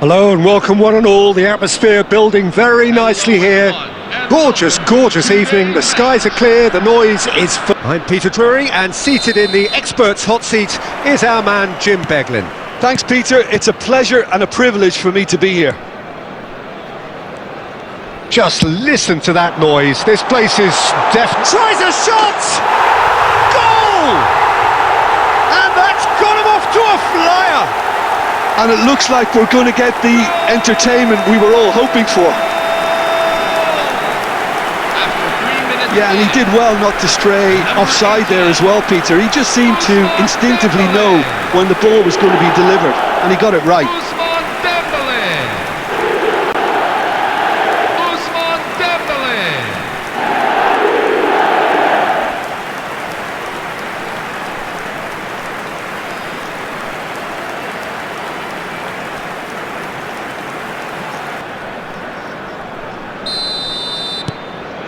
Hello and welcome one and all. The atmosphere building very nicely here. Gorgeous, gorgeous evening. The skies are clear, the noise is... I'm Peter Drury, and seated in the experts' hot seat is our man Jim Beglin. Thanks, Peter. It's a pleasure and a privilege for me to be here. Just listen to that noise. This place is tries a shot! Goal! And that's got him off to a flyer! And it looks like we're going to get the entertainment we were all hoping for. Yeah, and he did well not to stray offside there as well, Peter. He just seemed to instinctively know when the ball was going to be delivered, and he got it right.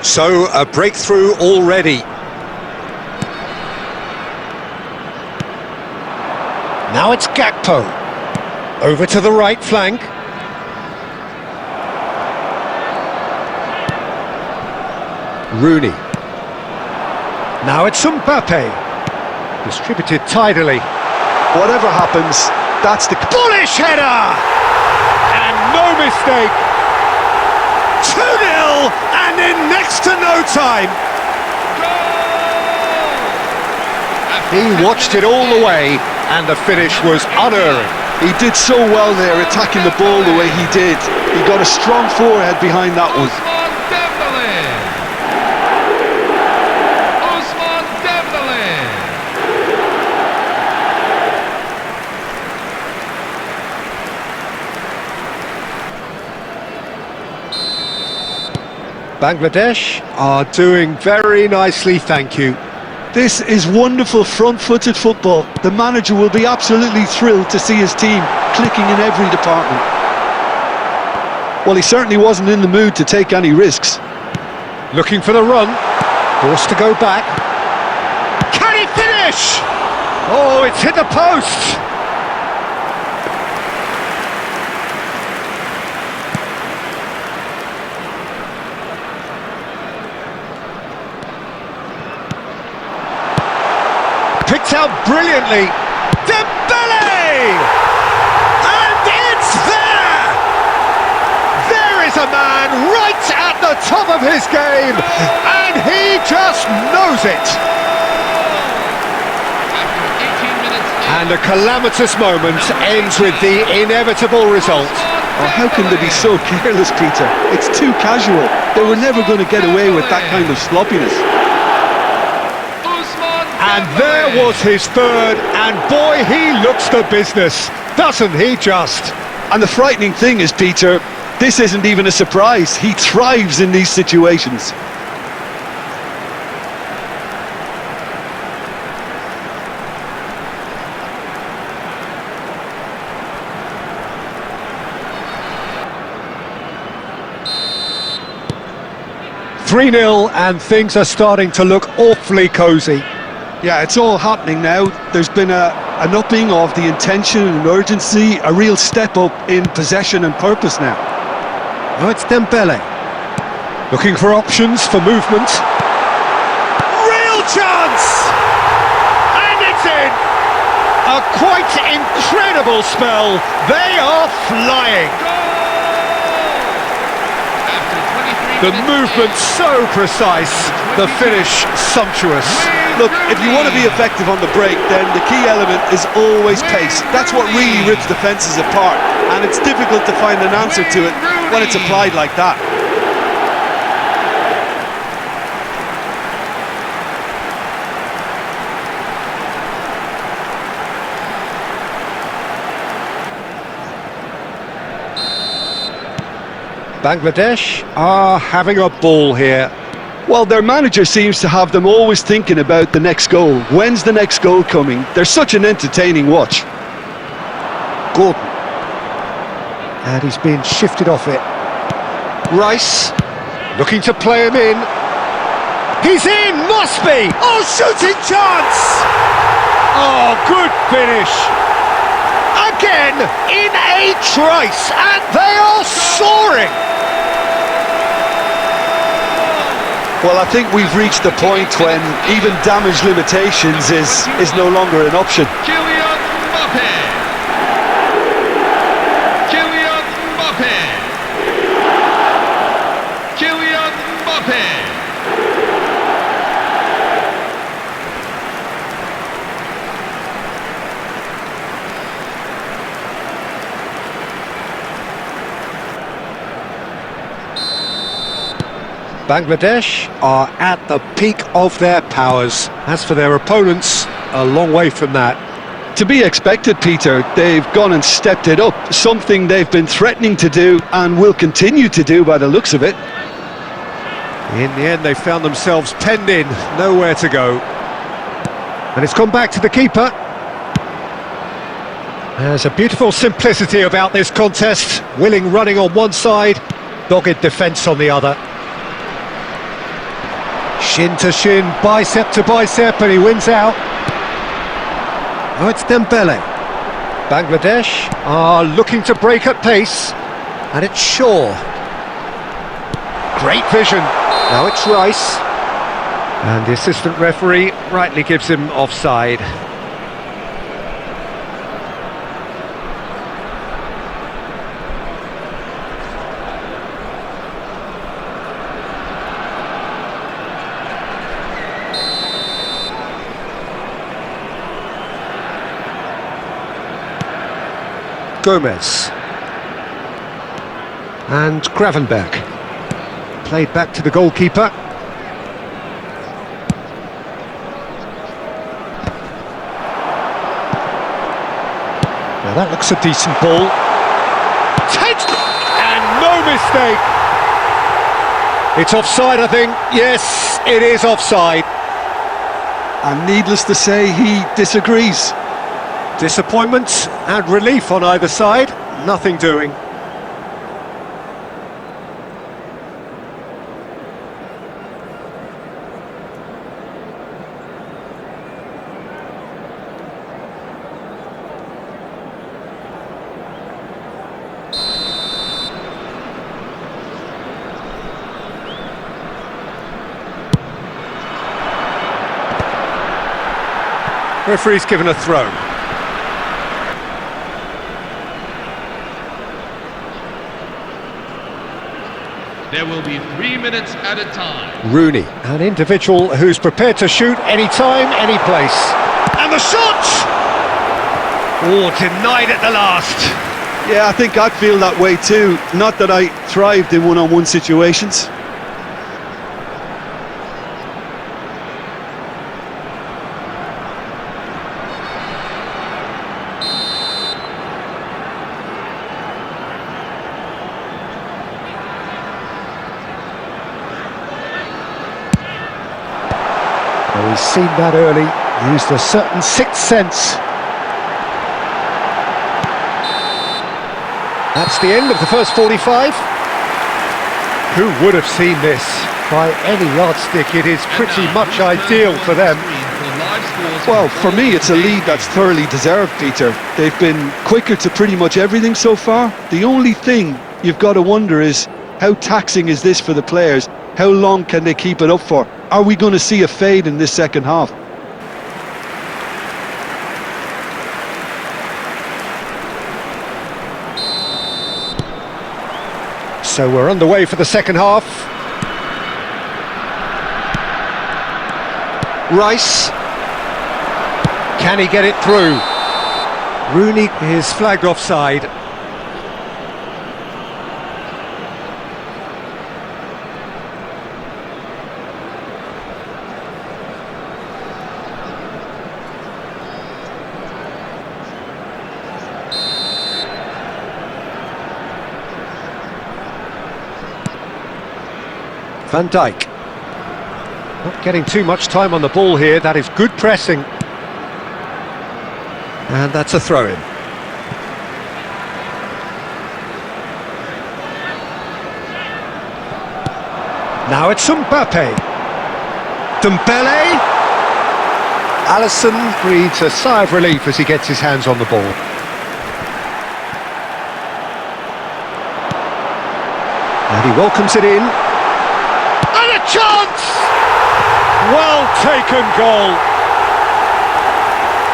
So, a breakthrough already. Now it's Gakpo. Over to the right flank. Rooney. Now it's Mbappe. Distributed tidily. Whatever happens, that's the... Bullish header! And no mistake. 2-0, and in next to no time. He watched it all the way, and the finish was unerring. He did so well there, attacking the ball the way he did. He got a strong forehead behind that one. Bangladesh are doing very nicely, thank you. This is wonderful front-footed football. The manager will be absolutely thrilled to see his team clicking in every department. Well, he certainly wasn't in the mood to take any risks. Looking for the run, forced to go back. Can he finish? Oh, it's hit the post! Picked out brilliantly. Dembele! And it's there! There is a man right at the top of his game, and he just knows it. And a calamitous moment ends with the inevitable result. Oh, how can they be so careless, Peter? It's too casual. They were never going to get away with that kind of sloppiness. And there was his third, and boy, he looks the business, doesn't he just? And the frightening thing is, Peter, this isn't even a surprise. He thrives in these situations. "3-0, and things are starting to look awfully cosy. Yeah, it's all happening now. There's been an upping of the intention and urgency, a real step up in possession and purpose now. Now it's Dembele. Looking for options for movement. Real chance! And it's in! A quite incredible spell. They are flying. The movement so precise, the finish sumptuous. Look, if you want to be effective on the break, then the key element is always pace. That's what really rips defences apart, and it's difficult to find an answer to it when it's applied like that. Bangladesh are having a ball here. Well, their manager seems to have them always thinking about the next goal. When's the next goal coming? They're such an entertaining watch. Gordon. And he's being shifted off it. Rice, looking to play him in. He's in, must be! Oh, shooting chance! Oh, good finish! Again, in a It's Rice, and they are soaring! Well, I think we've reached the point when even damage limitations is no longer an option. Kylian Mbappe. Kylian Mbappe. Kylian Mbappe. Bangladesh are at the peak of their powers. As for their opponents, a long way from that. To be expected, Peter, they've gone and stepped it up, something they've been threatening to do and will continue to do by the looks of it. In the end, they found themselves penned in, nowhere to go. And it's gone back to the keeper. There's a beautiful simplicity about this contest. Willing running on one side, dogged defence on the other. Shin to shin, bicep to bicep, and he wins out. Oh, it's Dembele. Bangladesh are looking to break at pace, and it's Shaw. Great vision. Now it's Rice. And the assistant referee rightly gives him offside. Gomez and Gravenberg, played back to the goalkeeper. Now that looks a decent ball. And no mistake. It's offside, I think. Yes, it is offside. And needless to say, he disagrees. Disappointment and relief on either side, nothing doing. Referee's given a throw. There will be 3 minutes at a time. Rooney, an individual who's prepared to shoot anytime, any place. And the shot! Oh, denied at the last. Yeah, I think I'd feel that way too. Not that I thrived in one-on-one situations. Well, he's seen that early, used a certain sixth sense. That's the end of the first 45. Who would have seen this? By any yardstick, it is pretty much ideal for them. Well, for me, it's a lead that's thoroughly deserved, Peter. They've been quicker to pretty much everything so far. The only thing you've got to wonder is, how taxing is this for the players? How long can they keep it up for? Are we going to see a fade in this second half? So we're underway for the second half. Rice. Can he get it through? Rooney is flagged offside. Van Dijk. Not getting too much time on the ball here. That is good pressing. And that's a throw-in. Now it's Mbappe. Dembele. Alisson breathes a sigh of relief as he gets his hands on the ball. And he welcomes it in. And a chance! Well taken goal.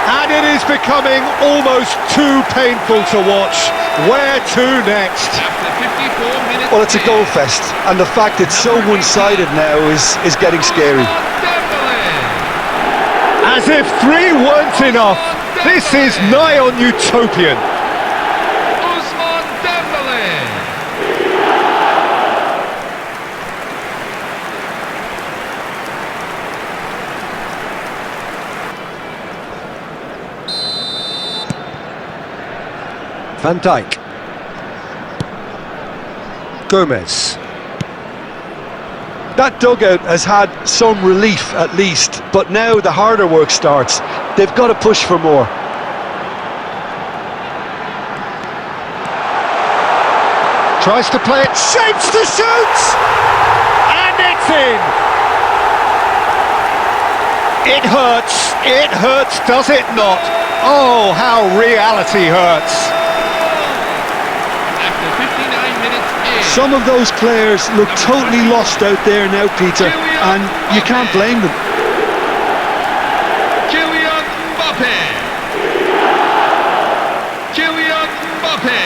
And it is becoming almost too painful to watch. Where to next? After 54 minutes. Well, it's a goal fest, and the fact it's so one-sided now is getting scary. As if 3 weren't enough, this is nigh on utopian. Usman Dembele. Van Dijk. Gomez. That dugout has had some relief at least, but now the harder work starts. They've got to push for more. Tries to play it, shapes to shoot! And it's in! It hurts, does it not? Oh, how reality hurts. After 59 minutes in. Some of those players look totally lost out there now, Peter, and you can't blame them. Kylian Mbappe. Kylian Mbappe.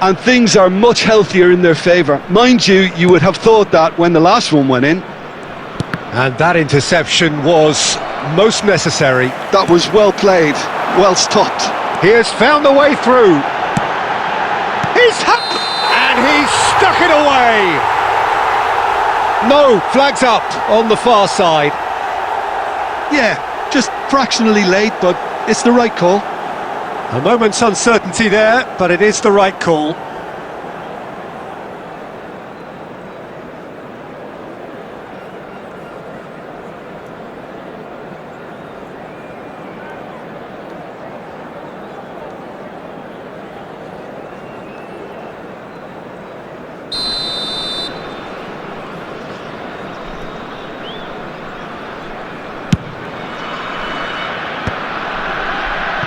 And things are much healthier in their favour. Mind you, you would have thought that when the last one went in. And that interception was most necessary. That was well played, well stopped. He has found the way through. And he's stuck it away. No, flags up on the far side. Yeah, just fractionally late, but it's the right call. A moment's uncertainty there, but it is the right call.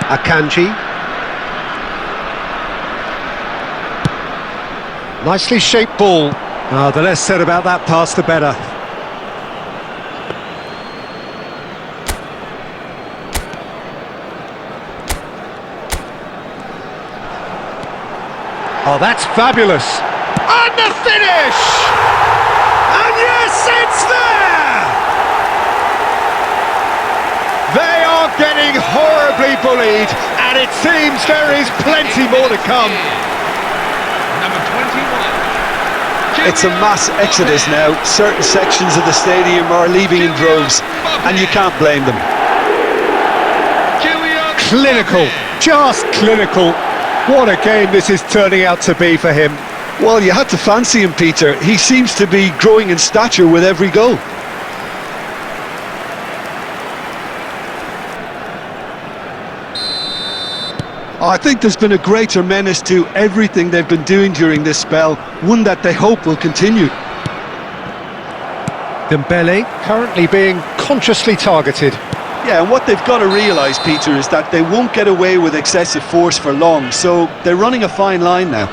Akanji. Nicely shaped ball. The less said about that pass, the better. Oh, that's fabulous. And the finish! And yes, it's there! They are getting horribly bullied, and it seems there is plenty more to come. Number 21. It's a mass exodus now. Certain sections of the stadium are leaving in droves, and you can't blame them. Clinical, just clinical. What a game this is turning out to be for him. Well, you had to fancy him, Peter. He seems to be growing in stature with every goal. I think there's been a greater menace to everything they've been doing during this spell, one that they hope will continue. Dembele currently being consciously targeted. Yeah, and what they've got to realise, Peter, is that they won't get away with excessive force for long, so they're running a fine line now.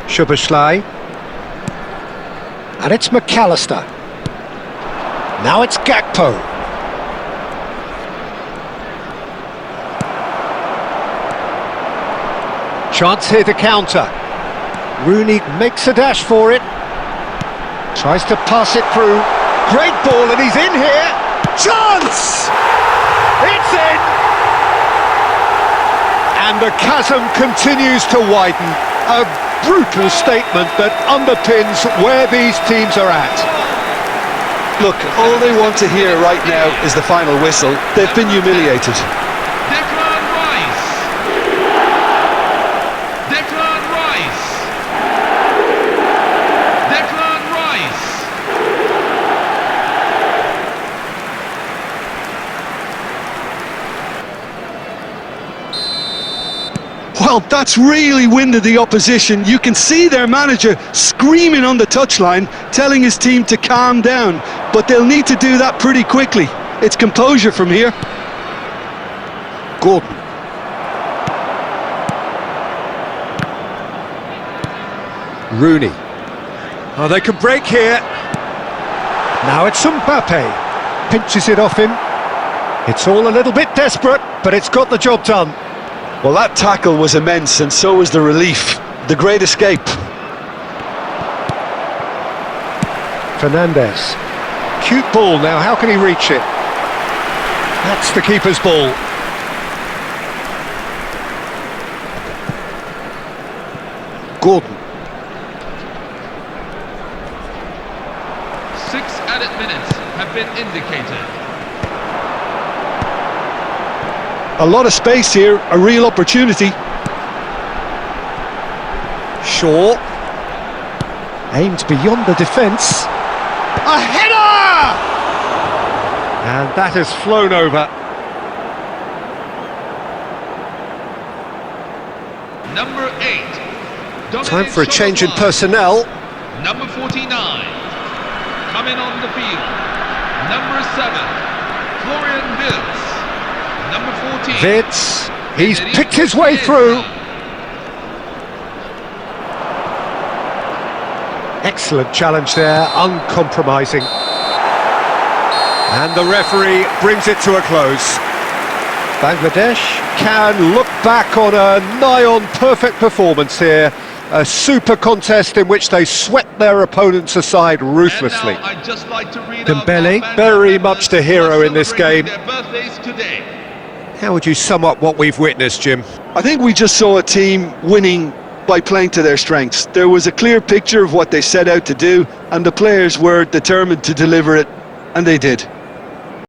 Szoboszlai. And it's McAllister. Now it's Gakpo. Chance here to counter. Rooney makes a dash for it. Tries to pass it through. Great ball, and he's in here. Chance! It's in! And the chasm continues to widen. A brutal statement that underpins where these teams are at. Look, all they want to hear right now is the final whistle. They've been humiliated. Declan Rice. Declan Rice. Declan Rice. That's really winded the opposition. You can see their manager screaming on the touchline, telling his team to calm down, but they'll need to do that pretty quickly. It's composure from here. Gordon. Rooney. Oh, they can break here. Now it's Mbappe. Pinches it off him. It's all a little bit desperate, but it's got the job done. Well, that tackle was immense, and so was the relief. The great escape. Fernandez. Cute ball now, how can he reach it? That's the keeper's ball. Gordon. 6 added minutes have been indicated. A lot of space here, a real opportunity. Shaw. Aimed beyond the defence. A header! And that has flown over. Number 8. Time for a change in personnel. Number 49. Coming on the field. Number 7. Florian Wirtz. Number 14. Wirtz, he's picked his way through. Excellent challenge there, uncompromising. And the referee brings it to a close. Bangladesh can look back on a nigh-on perfect performance here. A super contest in which they swept their opponents aside ruthlessly. And now I'd just like to read Dembele, out very much the hero in this game. their birthdays today. How would you sum up what we've witnessed, Jim? I think we just saw a team winning by playing to their strengths. There was a clear picture of what they set out to do, and the players were determined to deliver it, and they did.